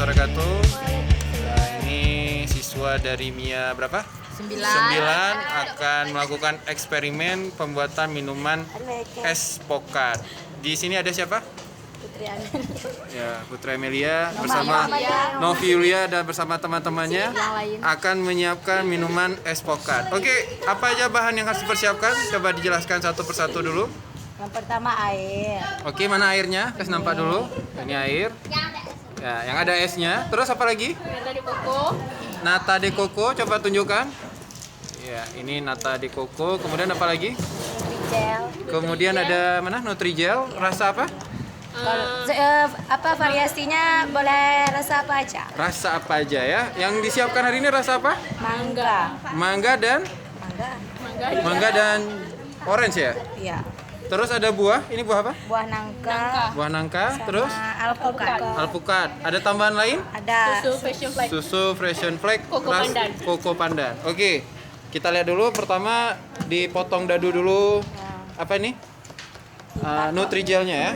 wabarakatuh. Nah, ini siswa dari MIA berapa? 9 akan melakukan eksperimen pembuatan minuman es pokat. Di sini ada siapa? Ya, Putri Amelia bersama Novi Yulia dan bersama teman-temannya akan menyiapkan minuman es pokat. Oke, apa aja bahan yang harus dipersiapkan? Coba dijelaskan satu persatu dulu. Yang pertama air. Oke, mana airnya? Kasih nampak dulu. Ini air. Ya, yang ada esnya. Terus apa lagi? Nata de coco, coba tunjukkan. Ya, ini nata de coco. Kemudian apa lagi? Gel. Kemudian ada mana? Nutrijel. Rasa apa? Variasinya boleh rasa apa aja? Rasa apa aja ya? Yang disiapkan hari ini rasa apa? Mangga. Mangga dan mangga dan orange ya? Iya. Terus ada buah. Ini buah apa? Buah nangka. Buah nangka. Sama Terus alpukat. alpukat. Ada tambahan lain? Ada Susu Fashion Flag, Koko pandan. Koko pandan. Oke, kita lihat dulu. Pertama dipotong dadu dulu. Apa ini? Nutrigelnya ya.